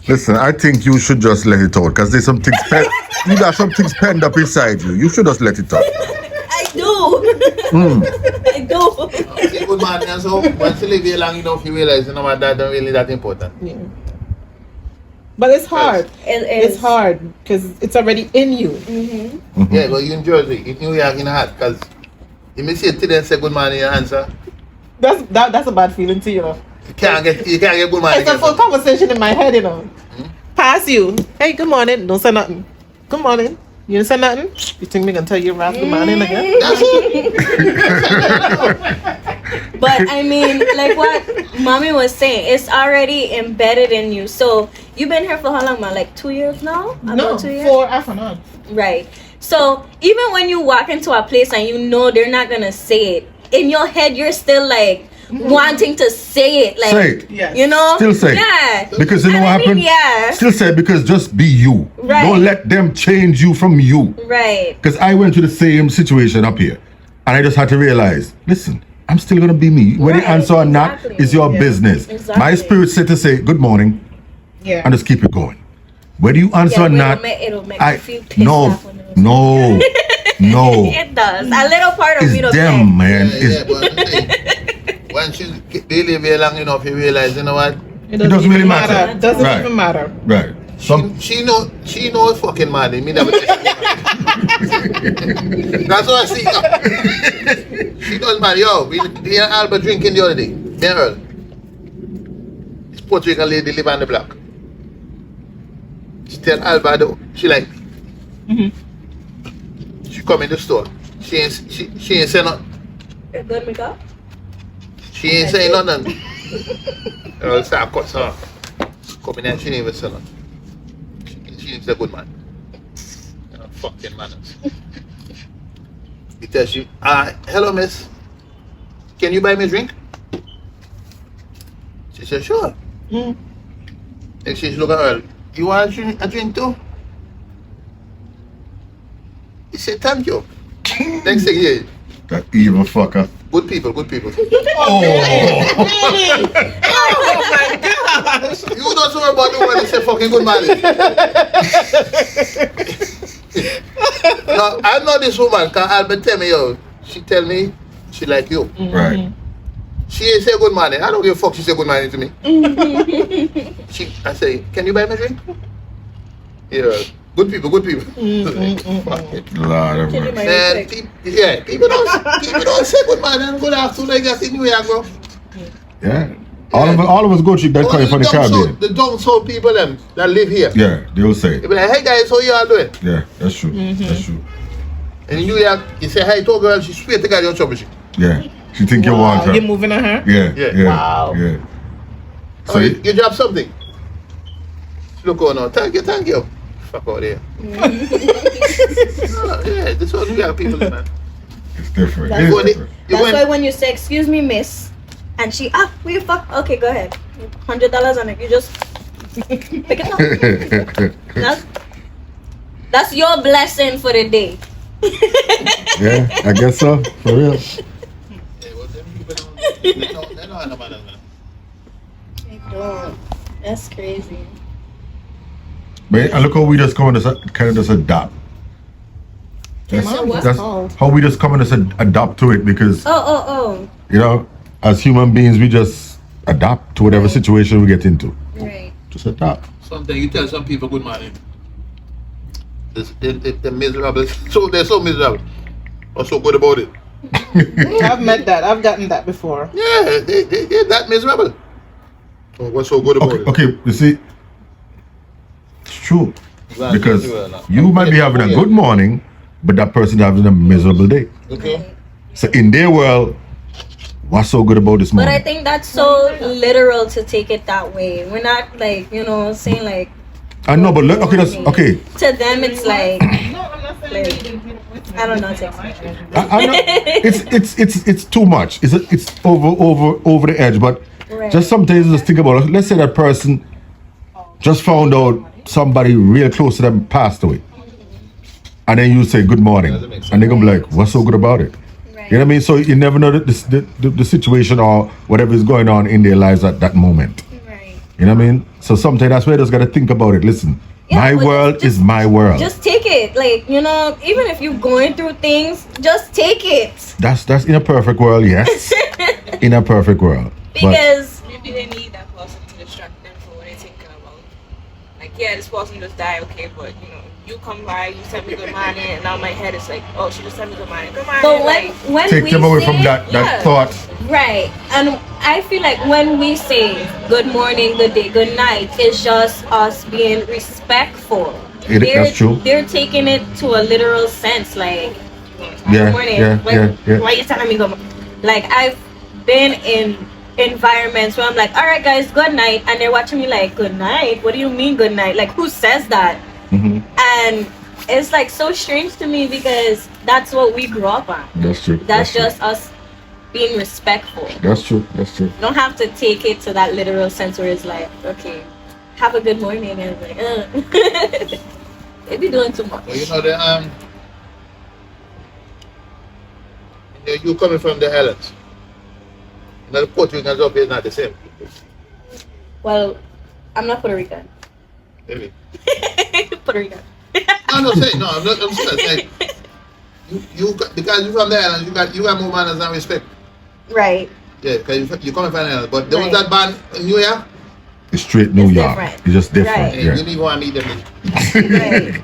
Listen, I think you should just let it out because there's some things you got some things penned up inside you. You should just let it out. I do. I do. See, good man, and so once you live here long enough, you realize you know what that don't really that important. Yeah. But it's hard. It is. It's hard because it's already in you. Yeah, but you in Jersey, in New York, in the heart, because you may see it today and say good man in your answer. That's a bad feeling too, you know. You can't get good man It's a again. full conversation in my head, you know. Pass you. Hey, good morning. Don't say nothing. Good morning. You didn't say nothing? You think me gonna tell you Ralph good morning again? But I mean, like what mommy was saying, it's already embedded in you. So you've been here for how long, man? Like 2 years now? No, About 2 years? 4 after not. Right. So even when you walk into a place and you know they're not gonna say it, in your head you're still like wanting to say it. Like, Say it. Yes. you know? Still say it. Yeah. Because you know And what I mean, happened? yeah. Still say it because just be you. Right. Don't let them change you from you. Right. Because I went through the same situation up here. And I just had to realize, listen, I'm still going to be me. Whether you Right, answer or not exactly. is your Yeah. business. Exactly. My spirit said to say, good morning, Yeah. and just keep it going. Whether you answer Yeah, or but not, it'll make I me feel pissed no, off when it was- no, no. It does. A little part of It's me does. them, man. Yeah, It's, yeah, but I'm saying, once you they live here long enough, you realize, you know what? It doesn't even really matter. It doesn't Right. even matter. right. Some, She know it's fucking mad. Me never That's what I see. She doesn't matter. Yo, we and Albert drinking the other day. Me and Earl. This Puerto Rican lady live on the block. She tell Albert she like me. She come in the store. She ain't say nothing. Good makeup. She ain't saying nothing. Earl say I cut her. Come in and she ain't even say nothing. She ain't say good man. You know, fucking manners. He tells you, hello miss, can you buy me a drink? She said, sure. Mm. And she look at her, you want a drink too? He said, thank you. Next thing, yeah, that evil fucker. good people, good people. Oh, You don't worry about the one that say fucking good man. Now, I know this woman, because Albert tell me, yo, she tell me she like you. right. She ain't say good morning. I don't give a fuck she say good morning to me. I say, can you buy me a drink? Yeah, good people, good people. Fuck it. Lord of Can you mercy. buy Man, me quick? people don't say good morning and good afternoon like that in New York, bro. Yeah. All of us go through that Only coming from the Caribbean. the dumb soul people them that live here. Yeah, they will say. They be like, hey guys, how you all doing? Yeah, that's true. That's true. And in New York, you say hi to a girl, she swear to God you're trouble. Yeah. She think you want her. You're moving on her? Yeah, Yeah. yeah, Wow. yeah. So So you drop something. She look, oh no, thank you. Fuck out there. Yeah, this all New York people, man. it's different. That's It's what it- different. You That's went- why when you say, excuse me, miss, and she, will you fuck? Okay, go ahead. $100 on it. You just pick it up. That's your blessing for the day. Yeah, I guess so. For real. Yeah, well, them people they don't have no manners, man. That's crazy. But and look how we just come and just kind of just adapt. That's, So what? that's how we just come and just adapt to it because Oh. you know, as human beings, we just adapt to whatever situation we get into. Right. Just adapt. Sometimes you tell some people good morning. They're miserable. So they're so miserable. Or so good about it. I've met that. I've gotten that before. Yeah, they're that miserable. So what's so good about Okay, it? okay, you see, it's true. Right, Because right. you might be having a good morning, but that person having a miserable day. Okay. So in their world, what's so good about this But morning? I think that's so literal to take it that way. We're not like, saying like, I know, but look, okay, that's okay. to them it's like, No, I'm not saying Like, I don't know. It's I know it's too much. It's over the edge. But Right. just sometimes just think about it. Let's say that person just found out somebody real close to them passed away, and then you say good morning, and they're gonna be like, "What's so good about it?" Right. You know what I mean? So you never know the situation or whatever is going on in their lives at that moment. Right. You know what I mean? So sometimes that's why you just gotta think about it. Listen, Yeah, my but world just- is my world. Just take it. Like, you know, even if you're going through things, just take it. That's in a perfect world, yes. In a perfect world. But Because Maybe they need that person to distract them from what they're thinking about. Like, yeah, this person just died, okay, but you know, you come by, you send me good morning, and now my head is like, oh, she just sent me good morning. Good morning. but like, when take we them away say, from that yeah. thought. right, and I feel like when we say good morning, good day, good night, it's just us being respectful. That's true. They're taking it to a literal sense, like Yeah, good morning. yeah, Why, yeah. why you telling me good morning? Like, I've been in environments where I'm like, all right, guys, good night, and they're watching me like, good night. What do you mean, good night? Like, who says that? Mhm. And it's like so strange to me because that's what we grew up on. That's true. That's true. just us being respectful. That's true. That's true. You don't have to take it to that literal sense where it's like, okay, have a good morning, and it's like, they be doing too much. Well, you know you coming from the islands. You know, the Puerto Ricans up here is not the same. Well, I'm not Puerto Rican. Really. Puerto Rican. No, say no. I'm saying like you because you from the islands, you got more manners and respect. Right. Yeah, because you coming from the islands. But there was Right. that band in New York. It's straight New It's York. different. It's just different. Right. And Yeah. you didn't want to meet them. Right.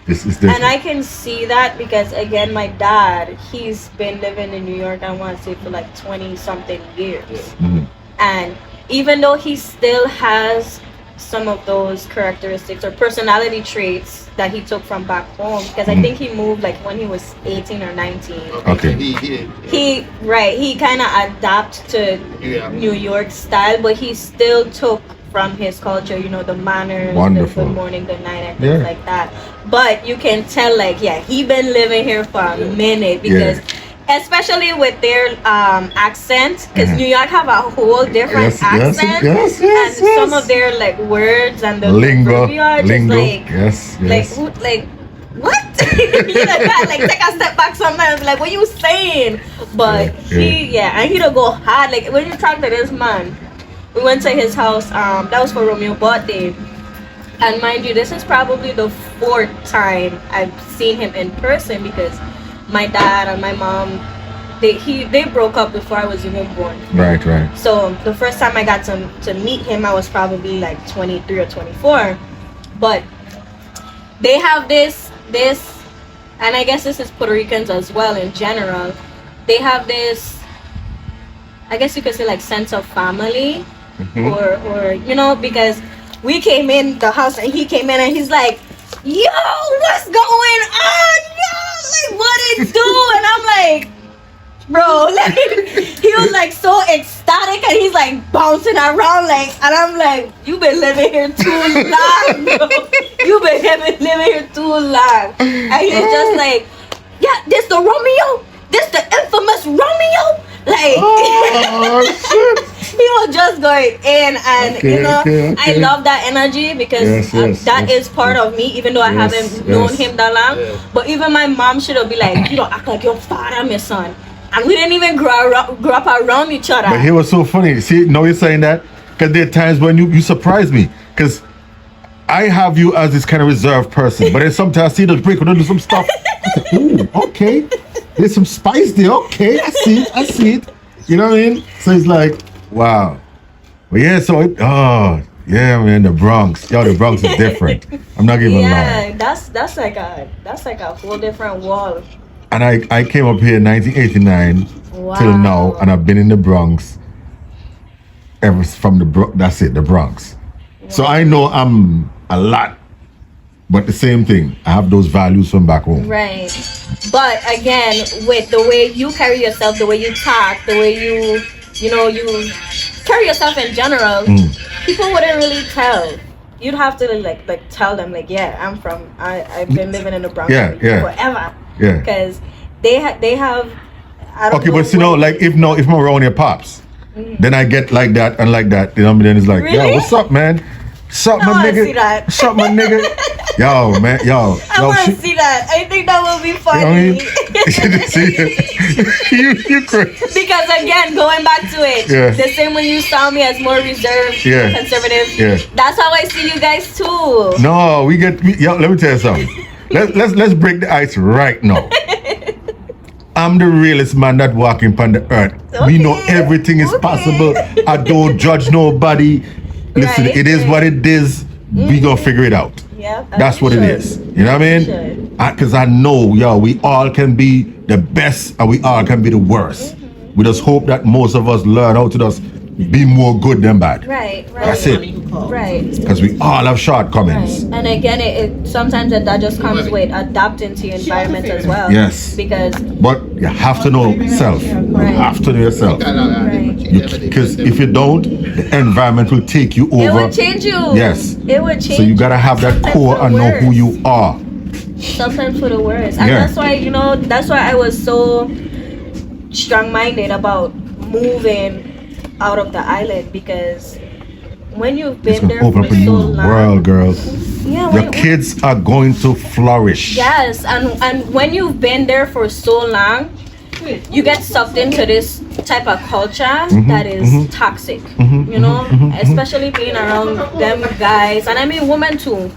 It's different. And I can see that because again, my dad, he's been living in New York, I want to say for like 20 something years. Mhm. And even though he still has some of those characteristics or personality traits that he took from back home, because I think he moved like when he was 18 or 19. Okay. He kind of adapted to Yeah. New York style, but he still took from his culture, you know, the manners, Wonderful. the good morning, good night, and things Yeah. like that. But you can tell, like, yeah, he been living here for a minute because, especially with their accent, because Mhm. New York have a whole different Yes, yes, accent, yes, and yes, some yes. of their like words and the Lingo. verbiage is Lingo. like, Yes. like, Yes. like. What? You know, God, like take a step back sometimes. Like, what you saying? But and he don't go hard. Like when you talk to this man, we went to his house. That was for Romeo's birthday, and mind you, this is probably the 4th time I've seen him in person because my dad and my mom, they broke up before I was even born. Right. Right. So the first time I got to meet him, I was probably like 23 or 24. But they have this, and I guess this is Puerto Ricans as well in general. They have this, I guess you could say like sense of family, or you know, because we came in the house and he came in and he's like, yo, what's going on? Yo, like what it do? And I'm like, bro, like he was like so ecstatic and he's like bouncing around like, and I'm like, you been living here too long, bro. You been living here too long. And he's just like, yeah, this the Romeo, this the infamous Romeo. Like Oh shit. he was just going in, and Okay, you know, okay. I love that energy because that is part of me, even though I Yes, haven't known yes. him that long. Yeah. But even my mom should have been like, you don't act like your father, my son. And we didn't even grow up around each other. But he was so funny. See, now you're saying that because there are times when you surprise me because I have you as this kind of reserved person, but then sometimes I see the break when I do some stuff. I say, ooh, okay, there's some spice there. Okay, I see it. You know what I mean? So it's like, wow. But yeah, yeah, man, the Bronx. Yo, the Bronx is different. I'm not even lying. that's like a whole different wall. And I came up here in 1989 till now, Wow. and I've been in the Bronx ever from that's it, the Bronx. So I know I'm a lot, but the same thing. I have those values from back home. Right. But again, with the way you carry yourself, the way you talk, the way you carry yourself in general, people wouldn't really tell. You'd have to like tell them like, yeah, I've been living in the Bronx forever. Yeah. Because they have. I don't Okay, know but you know, what- like if I'm around your pops, then I get like that and like that. You know, then it's like, yo, Really? what's up, man? What's up, I my wanna nigga? see that. What's up, my nigga? Yo, man, yo. I yo, want to shit. see that. I think that would be You know what I funny. mean? See, you crazy. Because again, going back to it, Yeah. the same way you saw me as more reserved, Yeah. conservative. Yeah. That's how I see you guys too. No, let me tell you something. Let's break the ice right now. I'm the realest man that walking upon the earth. We know Okay. everything is Okay. possible. I don't judge nobody. Listen, Right, it is right. what it is. We gonna figure it out. Yeah, That's what it is. You know what I mean? should. Because I know, yo, we all can be the best and we all can be the worst. We just hope that most of us learn how to just be more good than bad. Right, right. That's it. Right. Because we all have shortcomings. Right. And again, it sometimes that just comes with adapting to your environment as well. Yes. Because But you have to know self. You Right. have to know yourself. Right. Because if you don't, the environment will take you it over. would change you. Yes. It would change. So you gotta have that sometimes core for the and know who worse. you are. Sometimes for the worse. And Yeah. that's why, that's why I was so strong-minded about moving out of the island, because when you've It's been gonna there open for up a new so long, world, girl. yeah, Your kids are going to flourish. yes, and when you've been there for so long, you get sucked into this type of culture that is toxic. Especially being around them guys, and I mean women too,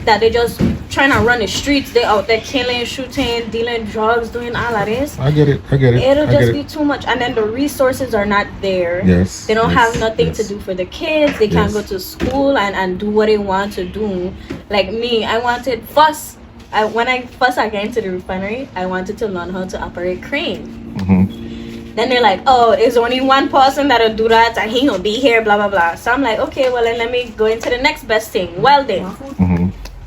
that they just trying to run the streets. They out there killing, shooting, dealing drugs, doing all of this. I get it. It'll just be too much, and then the resources are not there. Yes, They don't yes, have nothing yes. to do for the kids. They can't Yes. go to school and do what they want to do. Like me, I wanted first. When I first got into the refinery, I wanted to learn how to operate crane. Then they're like, oh, there's only one person that'll do that, and he gonna be here, blah blah blah. So I'm like, okay, well then let me go into the next best thing, welding.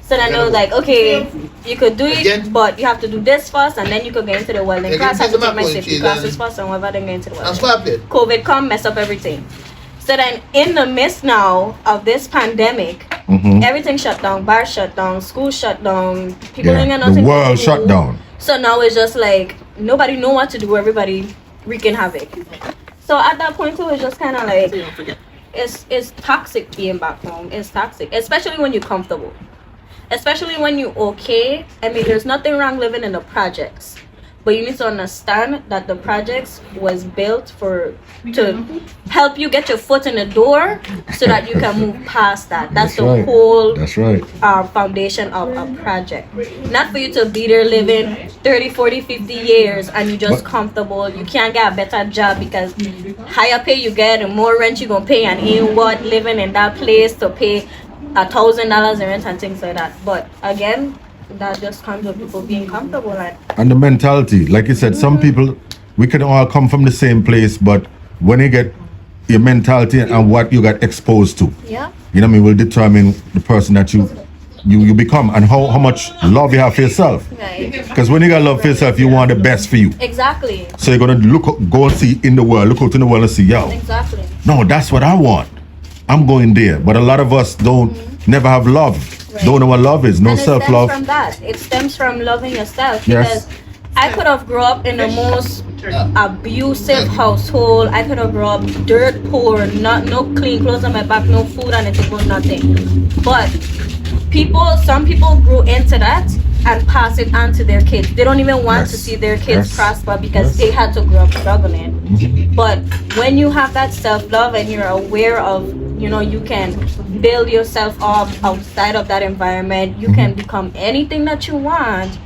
So then they was like, okay, you could do it, but you have to do this first, and then you could get into the welding Again, class. I have to pick take my them up, safety cheese, classes and- first, and whatever, then get into the And welding. swap it. COVID come, mess up everything. So then in the midst now of this pandemic, everything shut down, bars shut down, school shut down, people ain't got Yeah, nothing the to world do. shut down. So now it's just like nobody know what to do, everybody wreaking havoc. So at that point it was just kind of like it's toxic being back home. It's toxic, especially when you're comfortable, especially when you're okay. I mean, there's nothing wrong living in the projects, but you need to understand that the projects was built to help you get your foot in the door so that you can move past that. That's the right. whole That's right. foundation of a project. Not for you to be there living 30, 40, 50 years and you just But- comfortable. You can't get a better job because higher pay you get, the more rent you gonna pay, and ain't what living in that place to pay $1,000 in rent and things like that. But again, that just comes with people being comfortable. And the mentality, like you said, some people, we can all come from the same place, but when you get your mentality and what you got exposed to, Yeah. you know what I mean, will determine the person that you become and how much love you have for yourself. Right. Because when you got love for yourself, you want the best for you. Exactly. So you're gonna go and see in the world, look out in the world and see, yo, Exactly. no, that's what I want. I'm going there. But a lot of us never have love. Right. Don't know what love is. No And it self stems love. from that. It stems from loving yourself. Yes. Because I could have grew up in the most abusive household. I could have grew up dirt poor, no clean clothes on my back, no food on the table, nothing. But some people grew into that and pass it on to their kids. They don't even want to Yes. see their kids Yes. prosper because Yes. they had to grow up struggling. But when you have that self-love and you're aware of, you can build yourself up outside of that environment, you can become anything that you want.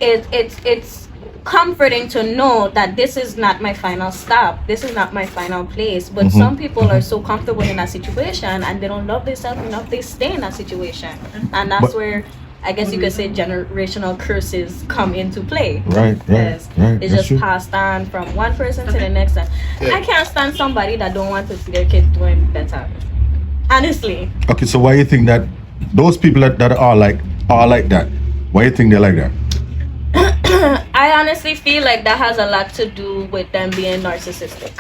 It's comforting to know that this is not my final stop. This is not my final place. But some people are so comfortable in that situation and they don't love themselves enough. They stay in that situation, and that's But- where I guess you could say generational curses come into play. Right. Yes. Right. It's That's just true. passed on from one person to the next. And Yeah. I can't stand somebody that don't want to see their kids doing better. Honestly, Okay, so why you think that those people that are like that? Why you think they're like that? I honestly feel like that has a lot to do with them being narcissistic.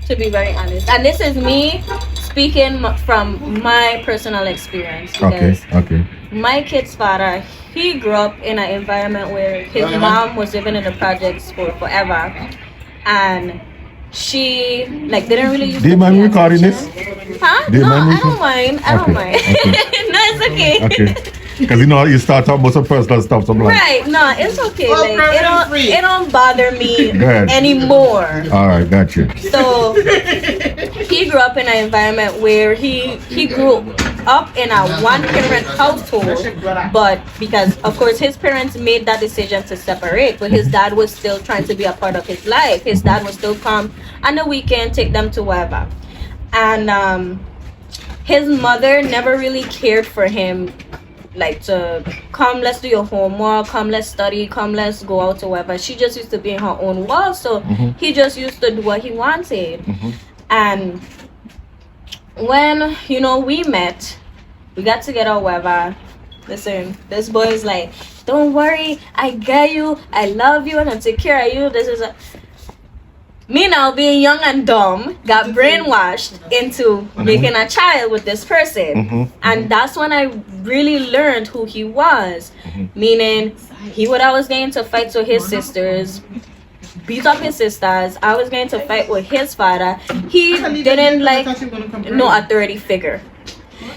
To be very honest, and this is me speaking from my personal experience, because Okay. my kid's father, he grew up in an environment where his mom was living in the projects for forever, and she didn't really use Do you to mind pay me recording attention. Huh? Do you No, mind me I don't mind. I don't Okay, mind. okay. No, it's okay. Okay. Because you know you start talking about some personal stuff. So I'm like, Right? No, it's okay. Well, Like preference-free. it don't bother me Go ahead. anymore. all right, got you. So he grew up in an environment where he grew up in a one-parent household, but because of course his parents made that decision to separate, but his dad was still trying to be a part of his life. His dad would still come on the weekend, take them to wherever, and his mother never really cared for him, like to come, let's do your homework, come, let's study, come, let's go out to wherever. She just used to be in her own world, so he just used to do what he wanted. And when we met, we got together, whatever. Listen, this boy is like, don't worry, I get you, I love you, and I take care of you. This is me now being young and dumb, got brainwashed into making a child with this person. And that's when I really learned who he was. Meaning, he would always get into fights with his sisters, beat up his sisters. I was going to fight with his father. He didn't like no authority figure.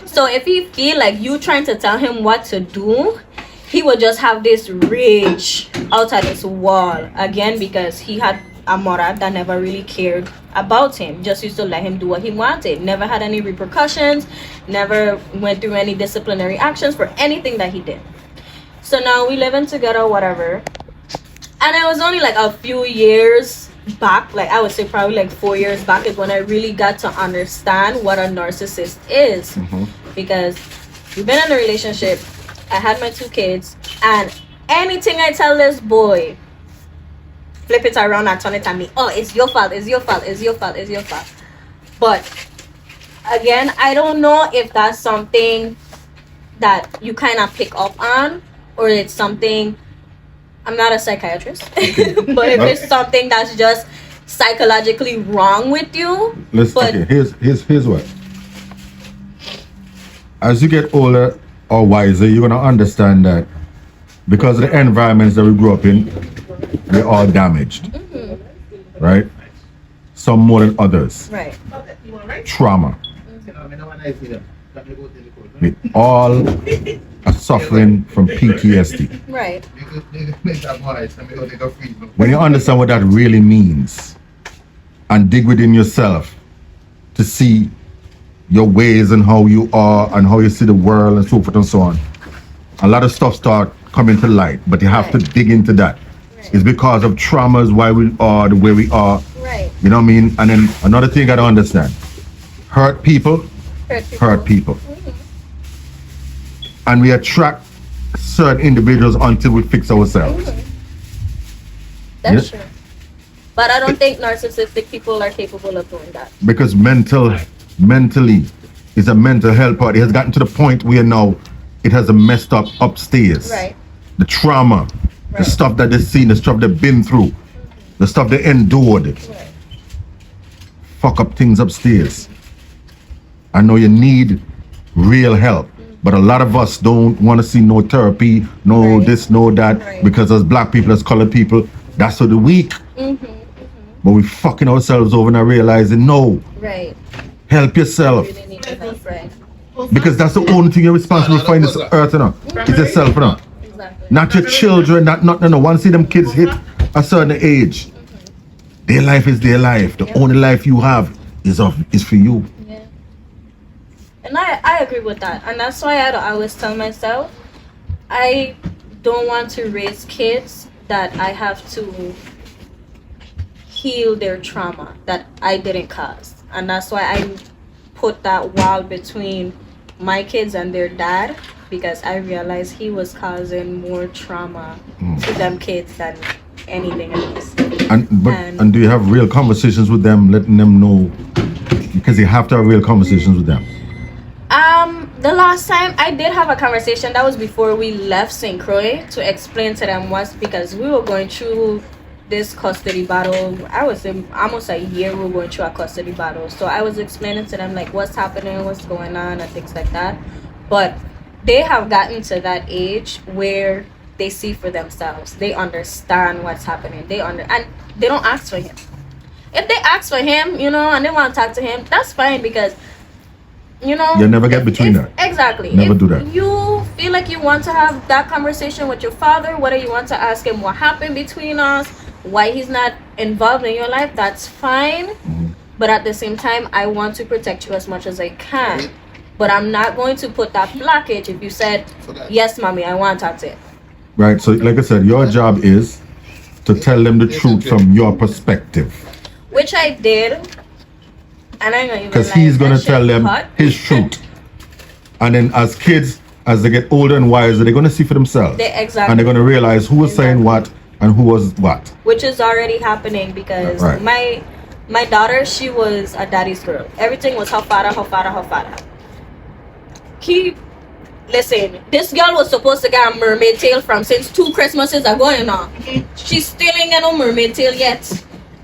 So if he feel like you trying to tell him what to do, he would just have this rage out of this wall again, because he had a mother that never really cared about him, just used to let him do what he wanted, never had any repercussions, never went through any disciplinary actions for anything that he did. So now we living together, whatever. And it was only like a few years back, like I would say probably like 4 years back, is when I really got to understand what a narcissist is. Because we've been in a relationship, I had my 2 kids, and anything I tell this boy, flip it around and turn it at me. Oh, it's your fault, it's your fault, it's your fault, it's your fault. But again, I don't know if that's something that you kind of pick up on, or it's something, I'm not a psychiatrist, but if it's something that's just psychologically wrong with you. Okay, here's what. As you get older or wiser, you're gonna understand that because of the environments that we grew up in, we're all damaged. Right? Some more than others. Right. Trauma. We all are suffering from PTSD. Right. When you understand what that really means and dig within yourself to see your ways and how you are and how you see the world and so forth and so on, a lot of stuff start coming to light, but you have to dig into that. It's because of traumas why we are the way we are. Right. You know what I mean? And then another thing you gotta understand, hurt people. Hurt people. And we attract certain individuals until we fix ourselves. That's true. But I don't think narcissistic people are capable of doing that. Because mentally, it's a mental health part. It has gotten to the point where now it has a messed up upstairs. Right. The trauma, the stuff that they've seen, the stuff they've been through, the stuff they endured. Fuck up things upstairs. I know you need real help, but a lot of us don't want to see no therapy, no this, no that, because as black people, as colored people, that's for the weak. But we fucking ourselves over and realizing, no, Right. help yourself. You really need to help, right. Because that's the only thing you're responsible for in this earth, you know. It's yourself, you know. Exactly. Not your children, no. Once see them kids hit a certain age, their life is their life. The only life you have is for you. Yeah. And I agree with that. And that's why I always tell myself, I don't want to raise kids that I have to heal their trauma that I didn't cause. And that's why I put that wall between my kids and their dad, because I realized he was causing more trauma to them kids than anything else. And do you have real conversations with them, letting them know? Because you have to have real conversations with them. The last time I did have a conversation, that was before we left St. Croix, to explain to them was because we were going through this custody battle. I was in almost a year we were going through a custody battle. So I was explaining to them like what's happening, what's going on, and things like that. But they have gotten to that age where they see for themselves. They understand what's happening. And they don't ask for him. If they ask for him, and they want to talk to him, that's fine, because you never get between that. Exactly. Never if do that. You feel like you want to have that conversation with your father, whether you want to ask him what happened between us, why he's not involved in your life, that's fine. But at the same time, I want to protect you as much as I can. But I'm not going to put that blockage if you said, yes, mommy, I want it. Right. So, like I said, your job is to tell them the truth from your perspective. Which I did. And I'm going to Because he's going to tell them his truth. And then as kids, as they get older and wiser, they're going to see for themselves. Exactly. And they're going to realize who was saying what and who was what. Which is already happening because my daughter, she was a daddy's girl. Everything was her father. Listen, this girl was supposed to get a mermaid tail from since 2 Christmases ago, you know. She still ain't got no mermaid tail yet.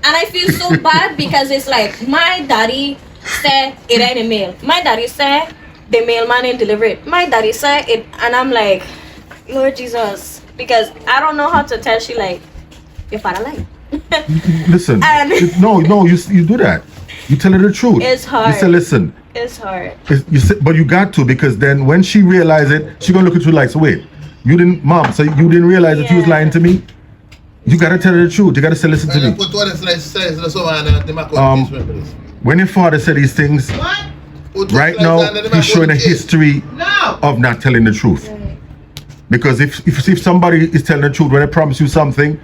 And I feel so bad because it's like, my daddy said it ain't a mail. My daddy said the mailman ain't deliver it. My daddy said it, and I'm like, Lord Jesus. Because I don't know how to tell she like, your father lied. Listen, no, you do that. You tell her the truth. It's hard. You say, listen. It's hard. You say, but you got to, because then when she realizes it, she gonna look at you like, so wait, you didn't, mom, so you didn't realize that you was lying to me? You gotta tell her the truth. You gotta say, listen to me. When your father said these things, right now he's showing a history of not telling the truth. Because if somebody is telling the truth when they promise you something,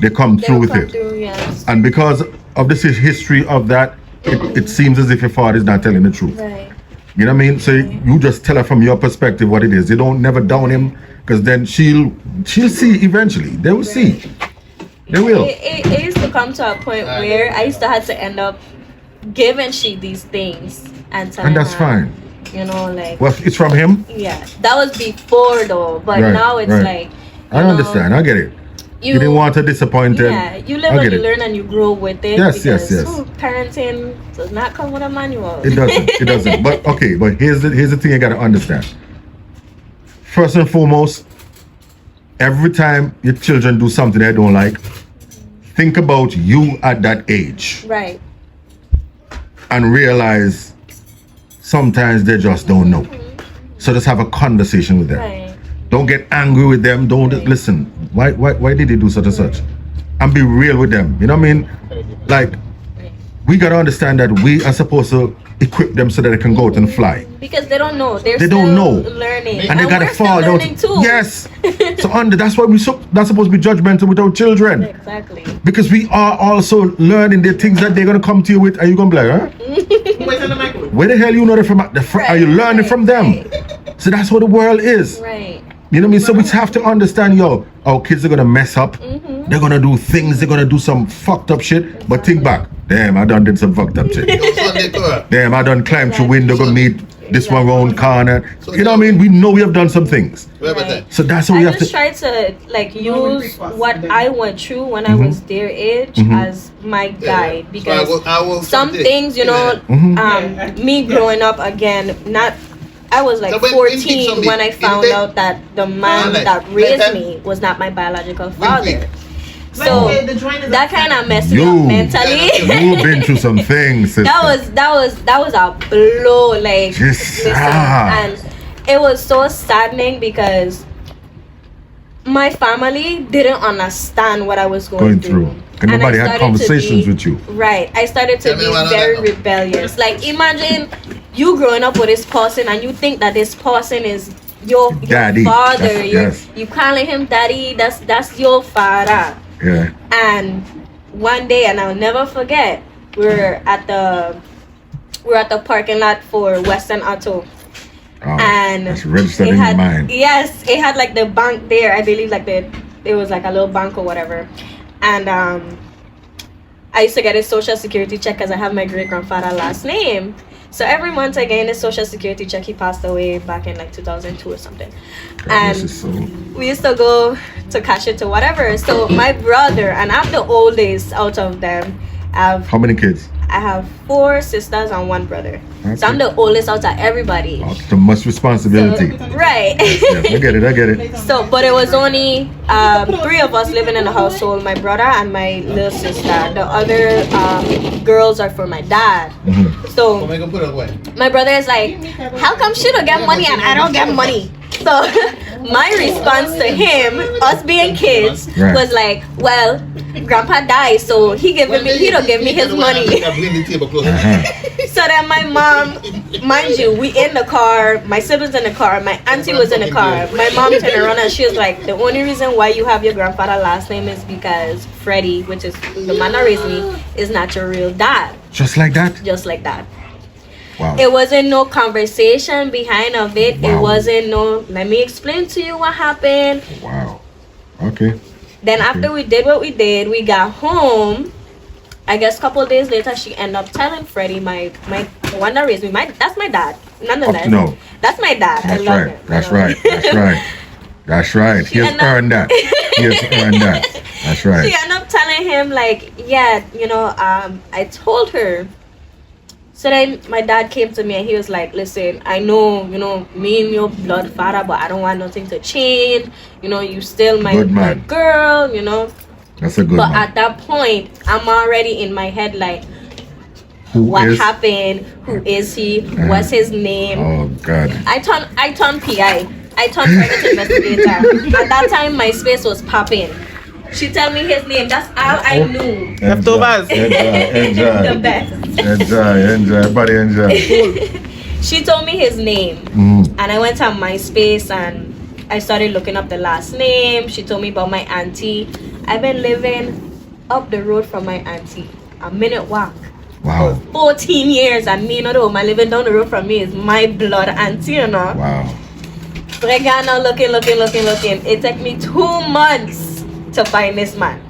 they come through with it. Yes. And because of this history of that, it seems as if your father is not telling the truth. Right. You know what I mean? So you just tell her from your perspective what it is. You don't never down him, because then she'll see eventually. They will see. They will. It used to come to a point where I used to have to end up giving she these things and telling And that's her, fine. You know, like. Well, it's from him? Yeah. That was before though, but now it's like. I understand. I get it. You didn't want her disappointed. Yeah, you live and you learn and you grow with it. Yes. Parenting does not come with a manual. It doesn't. It doesn't. But okay, but here's the thing you gotta understand. First and foremost, every time your children do something they don't like, think about you at that age. Right. And realize sometimes they just don't know. So just have a conversation with them. Right. Don't get angry with them. Don't listen. Why did they do such and such? And be real with them. You know what I mean? Like, we gotta understand that we are supposed to equip them so that they can go out and fly. Because they don't know. They don't know. Learning. And they gotta fall out. Too. Yes. So that's why we're not supposed to be judgmental with our children. Exactly. Because we are also learning the things that they're gonna come to you with, and you're gonna be like, huh? Where the hell you know that from? Are you learning from them? So that's what the world is. Right. You know what I mean? So we have to understand, our kids are gonna mess up. They're gonna do things. They're gonna do some fucked up shit. But think back. Damn, I done did some fucked up shit. Damn, I done climbed through window, go meet this one round corner. You know what I mean? We know we have done some things. Right. So that's what we have to. I just try to like use what I went through when I was their age as my guide, because some things, me growing up again, I was like 14 when I found out that the man that raised me was not my biological father. So that kind of messed me up mentally. You've been through some things, sister. That was a blow, like listen, and it was so saddening because my family didn't understand what I was going through. And nobody had conversations with you. Right. I started to be very rebellious. Like, imagine you growing up with this person and you think that this person is your daddy. Father. You calling him daddy. That's your father. Yeah. And one day, and I'll never forget, we're at the parking lot for Western Auto. And that's registered in your mind. Yes, it had like the bank there. I believe like it was like a little bank or whatever. And I used to get a social security check because I have my great grandfather last name. So every month I get a social security check. He passed away back in like 2002 or something. And we used to go to cash it or whatever. So my brother, and I'm the oldest out of them. How many kids? I have 4 sisters and 1 brother. So I'm the oldest out of everybody. Oh, so much responsibility. Right. Yes, I get it. So, but it was only 3 of us living in the household, my brother and my little sister. The other girls are for my dad. So Come on, put it away. my brother is like, how come she don't get money and I don't get money? So my response to him, us being kids, Right. was like, well, grandpa died, so he don't give me his money. Bring the table closer. So then my mom, mind you, we in the car, my siblings in the car, my auntie was in the car. My mom turned around and she was like, the only reason why you have your grandfather last name is because Freddie, which is the man that raised me, is not your real dad. Just like that? Just like that. Wow. It wasn't no conversation behind of it. Wow. It wasn't no, let me explain to you what happened. Wow. Okay. Then after we did what we did, we got home. I guess a couple of days later, she ended up telling Freddie, my one that raised me, that's my dad. Nonetheless, No. that's my dad. I That's love right. him. That's I love right. him. That's right. That's right. He has ended up- earned that. He has earned that. That's She right. ended up telling him like, yeah, I told her. So then my dad came to me and he was like, listen, I know, me and your blood father, but I don't want nothing to change. You still my Good man. girl, That's a good But one. at that point, I'm already in my head like, Who what is- happened? Who is he? What's his name? Oh God. I turned PI. I turned private investigator. At that time, my space was popping. She tell me his name. That's all I knew. Leftovers. Enjoy. The best. Enjoy. Everybody enjoy. She told me his name, and I went on MySpace and I started looking up the last name. She told me about my auntie. I've been living up the road from my auntie, a minute walk. Wow. 14 years, and me, the woman living down the road from me is my blood auntie, Wow. So I got now looking. It took me 2 months to find this man.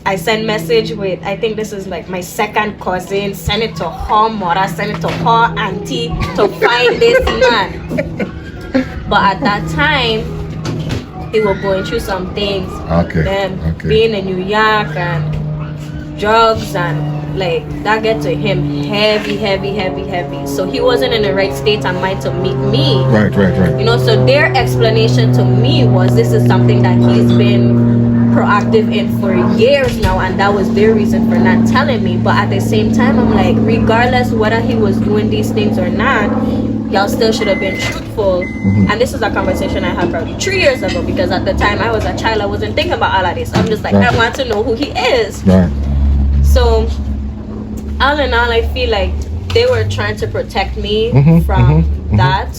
I sent message with, I think this is like my second cousin, send it to her mother, send it to her auntie to find this man. But at that time, they were going through some things. Okay. Them Okay. being in New York and drugs and like that get to him heavy. So he wasn't in the right state of mind to meet me. Right. So their explanation to me was this is something that he's been proactive in for years now, and that was their reason for not telling me. But at the same time, I'm like, regardless whether he was doing these things or not, y'all still should have been truthful. And this is a conversation I had probably 3 years ago, because at the time I was a child, I wasn't thinking about all of this. I'm just like, Right. I want to know who he is. Right. So all in all, I feel like they were trying to protect me from that,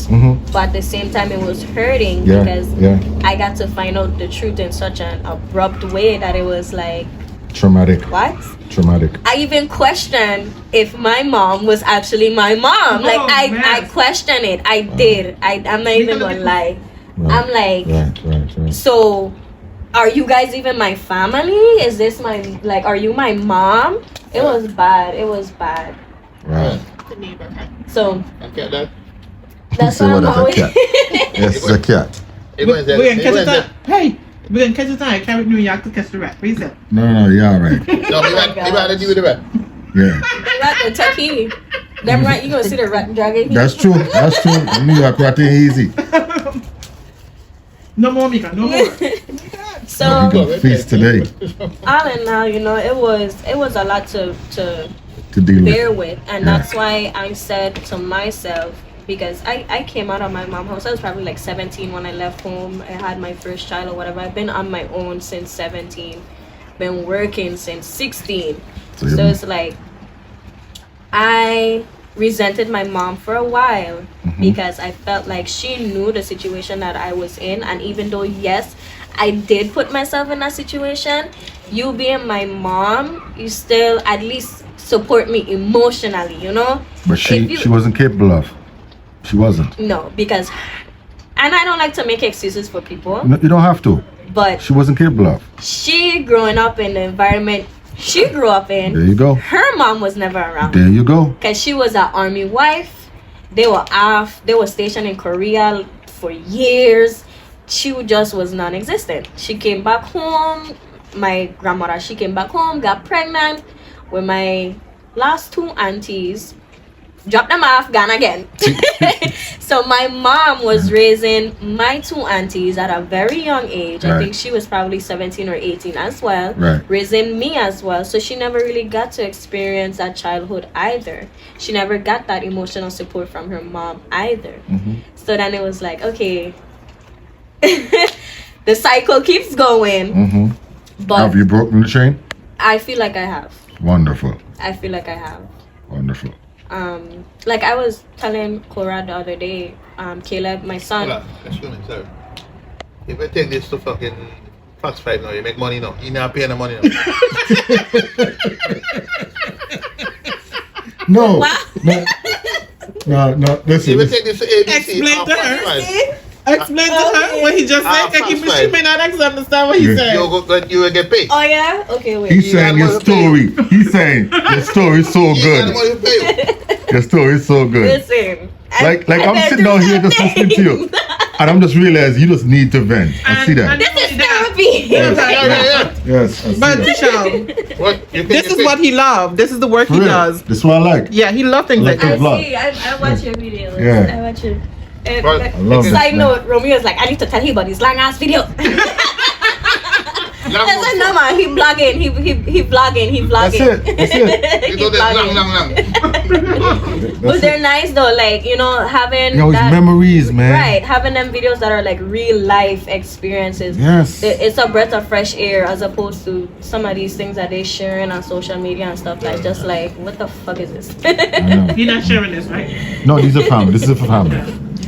but at the same time it was hurting Yeah. because Yeah. I got to find out the truth in such an abrupt way that it was like, Traumatic. what? Traumatic. I even questioned if my mom was actually my mom. Like I questioned it. I did. I'm not even gonna lie. Right. I'm like, Right. so are you guys even my family? Is this are you my mom? It was bad. Right. So Okay, that. that's Say why what I'm is a always cat? Yes, it's a cat. It was We're gonna catch it it time. Hey, we're gonna catch it time. Carry New York to catch the rat. What you say? No, yeah, all right. No, we got to deal with the rat. Yeah. rat the turkey. Them right, you gonna see the rat dragging. That's true. New York rat ain't easy. No more, Mika. No more. So You got feast today all in all, it was a lot to to deal with. bear with, and Yeah. that's why I said to myself, because I came out of my mom's house. I was probably like 17 when I left home. I had my first child or whatever. I've been on my own since 17, been working since 16. So So you- it's like I resented my mom for a while because I felt like she knew the situation that I was in, and even though yes, I did put myself in that situation, you being my mom, you still at least support me emotionally, But If you- she wasn't capable of. She wasn't. No, because, and I don't like to make excuses for people, No, you don't have to. but She wasn't capable of. she growing up in the environment she grew up in, There you go. her mom was never around. There you go. Because she was an army wife. They were stationed in Korea for years. She just was non-existent. She came back home. My grandmother, she came back home, got pregnant with my last two aunties dropped them off, gone again. So my mom was raising my two aunties at a very young age. I Right. think she was probably 17 or 18 as well. Right. Raising me as well. So she never really got to experience that childhood either. She never got that emotional support from her mom either. So then it was like, okay, the cycle keeps going. But Have you broken the chain? I feel like I have. Wonderful. I feel like I have. Wonderful. Like I was telling Cora the other day, Caleb, my son. Hold on, excuse me, sir. If you take this to fucking Fast 5 now, you make money now. You not paying the money now. No. Wow. No. If you Listen. take this to ABC, Explain to her. Fast 5, Explain to her what he just said. fast She five. may not understand what he Yeah. said. you will get paid. Oh yeah? Okay, wait. He's saying You your got money story. He's saying your story is so You got the good. money to pay you. Your story is so good. Listen. Like I'm sitting down here just listening to you, and I'm just realizing you just need to vent. I see that. This is therapy. Yes, Yeah. yes. I see But that. Michelle, What? You this is what he loved. This is the work For he real. does. This is what I like. Yeah, he loved things Like like a this. vlog. I watch your videos. Yeah. I watch it. And But- like, I love this, side man. note, Romeo's like, I need to tell him about his long ass video. I said, no man, he vlogging, he vlogging. That's it. That's it. You He know that vlogging. But That's they're it. nice though, like, you know, having Yo, it's that, memories, man. right, having them videos that are like real life experiences. Yes. It's a breath of fresh air as opposed to some of these things that they sharing on social media and stuff. That's just like, what the fuck is this? I know. You're not sharing this, right? No, these are family. This is for family.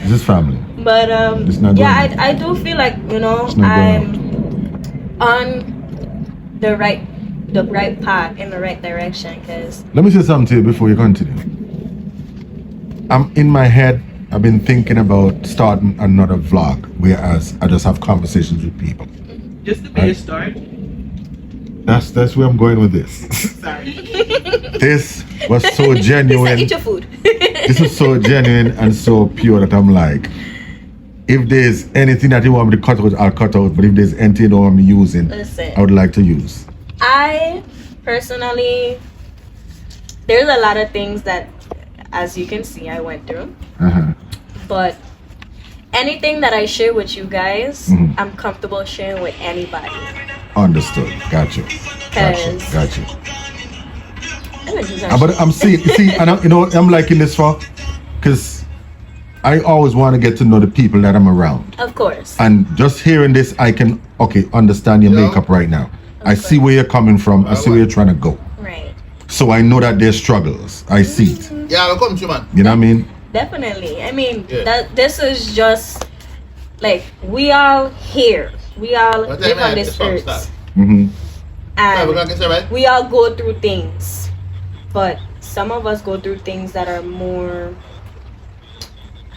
This is family. But It's not yeah, going I do feel like, you know, It's not going I'm on the right path in the right direction because Let me say something to you before you continue. I'm in my head. I've been thinking about starting another vlog, whereas I just have conversations with people. Just to be a start. That's where I'm going with this. Sorry. This was so he said, genuine. eat your food. This is so genuine and so pure that I'm like, if there's anything that you want me to cut out, I'll cut out. But if there's anything you don't want me using, Listen. I would like to use. I personally, there's a lot of things that, as you can see, I went through. Uh-huh. But anything that I share with you guys, Mhm. I'm comfortable sharing with anybody. Understood. Gotcha. Gotcha. Cause Gotcha. images But are I'm seeing, see, and you know, I'm liking this for, because I always want to get to know the people that I'm around. of course. And just hearing this, I can, understand your Yeah. makeup right now. I see where you're coming from. I see where you're trying to go. Right. So I know that there's struggles. I see it. Yeah, I'll come to you, man. You know what I mean? Definitely. I mean, Yeah. that this is just like we all here. We all What live time on is this the song earth, start? Mm-hmm. Yeah, we're and gonna get right. we all go through things. But some of us go through things that are more,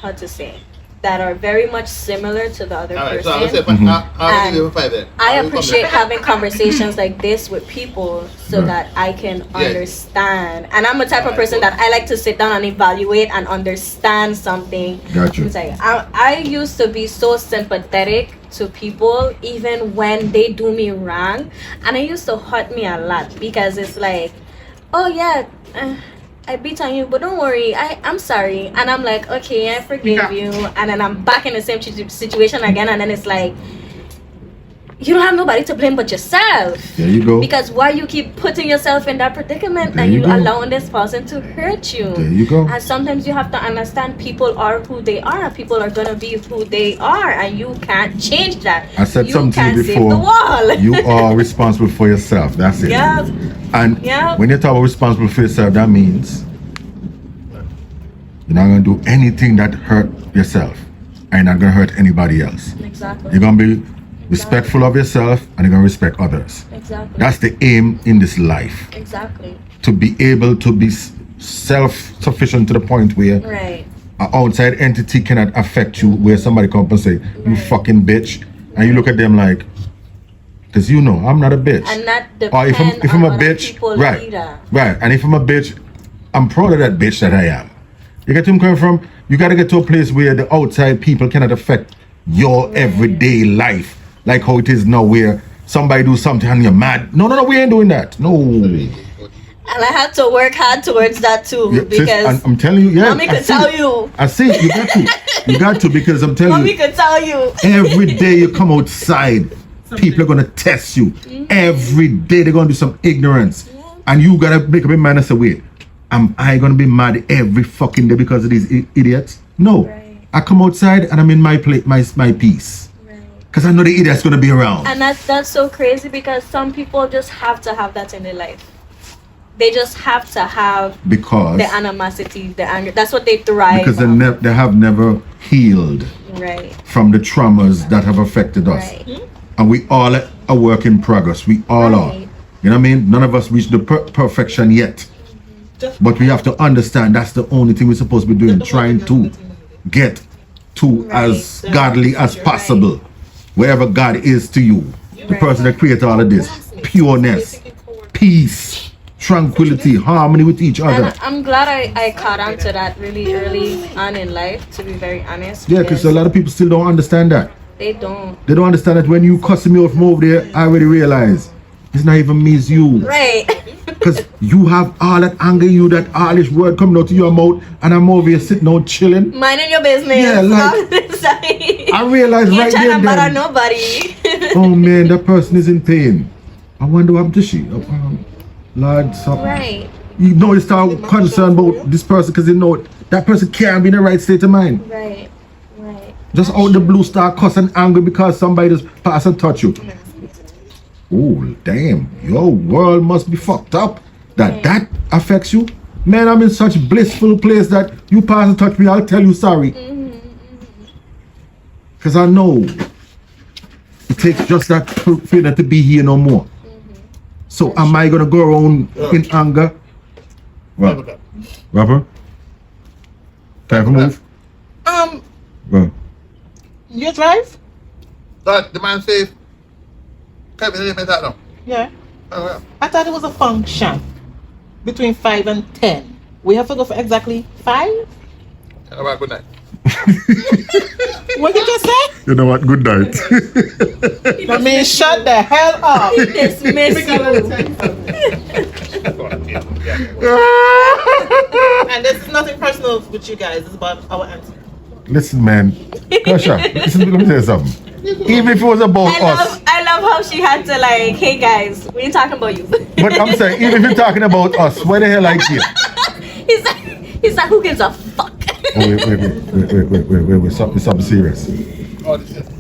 how to say, that are very much similar to the other All right, person. so I'm gonna say, Mhm. I'll give you 5 then. I will come appreciate there. having conversations like this with people so Right. that I can Yeah. understand. And I'm a type of Alright, person cool. that I like to sit down and evaluate and understand something. Gotcha. It's like I used to be so sympathetic to people even when they do me wrong, and it used to hurt me a lot because it's like, oh yeah, I beat on you, but don't worry, I'm sorry. And I'm like, okay, I forgive Yeah. you. And then I'm back in the same situation again. And then it's like, you don't have nobody to blame but yourself. There you go. Because why you keep putting yourself in that predicament There and you you go. allowing this person to hurt you. There you go. And sometimes you have to understand people are who they are and people are going to be who they are. And you can't change that. I said you something to can't you save before. the wall. You are responsible for yourself. That's it. Yeah. And Yeah. when you talk about responsible for yourself, that means you're not gonna do anything that hurt yourself, and you're not gonna hurt anybody else. Exactly. You're gonna be respectful of yourself, and you're gonna respect others. Exactly. That's the aim in this life: Exactly. to be able to be self-sufficient to the point where Right. an outside entity cannot affect you, where somebody come up and say, "You Right. fucking bitch," and you look at them like, "Cause you know I'm not a bitch." And not Or depend if I'm on a other bitch, people right, either. right. And if I'm a bitch, I'm proud of that bitch that I am. You get where I'm coming from? You got to get to a place where the outside people cannot affect your everyday life, like how it is now, where somebody do something and you're mad. No, we ain't doing that. No, And I had to work hard towards that too. Yeah, sis, because I'm telling you, yeah. mommy I could see tell it. you. I see it. You got to. You got to, because I'm telling Mommy you, could tell you. every day you come outside, people are gonna test you. Every day they're gonna do some ignorance, and you gotta make up your mind and say, wait, am I gonna be mad every fucking day because of these idiots? No, Right. I come outside and I'm in my place, my peace, because I know the idiot's gonna be around. And that's so crazy because some people just have to have that in their life. They just have to have Because the animosity, the anger. That's what they thrive because on. they have never healed Right. from the traumas that have affected us. Right. And we all are a work in progress. We all are. Right. You know what I mean? None of us reached the perfection yet. But we have to understand that's the only thing we're supposed to be doing, trying to get to as godly as possible. Wherever God is to you. The person that created all of this. Pureness, peace, tranquility, harmony with each other. And I'm glad I caught on to that really early on in life, to be very honest. Yeah, because a lot of people still don't understand that. they don't. They don't understand that when you cussing me out from over there, I already realize it's not even me, it's you. Right. Because you have all that anger in you, that all this word coming out of your mouth, and I'm over here sitting out chilling. Minding your business. Yeah, like, I realize you right trying there to bother then, nobody. oh man, that person is in pain. I wonder what happened to she. Lord, something. Right. You know, you start concerned about this person because you know that person can't be in the right state of mind. Right. Right. Just out the blue, start cussing angry because somebody just pass and touch you. Oh, damn. Your world must be fucked up. That affects you. Man, I'm in such blissful place that you pass and touch me, I'll tell you sorry. Because I know it takes just that for that to be here no more. So am I gonna go around in anger? What? Robert? Time for move? Well, You drive? That the man safe. Can't be that now. Yeah. Oh, yeah. I thought it was a function between 5 and 10. We have to go for exactly 5? Have a good night. What did you say? you know what? Good night. I mean, shut the hell up. Dismiss you. And this is nothing personal with you guys. It's about our answer. Listen, man. Kasha, listen, let me tell you something. Even if it was about us, I love how she had to like, hey guys, we ain't talking about you. but I'm saying, even if you're talking about us, why the hell I care? he's like, who gives a fuck? Oh, wait, something serious. Oh, this is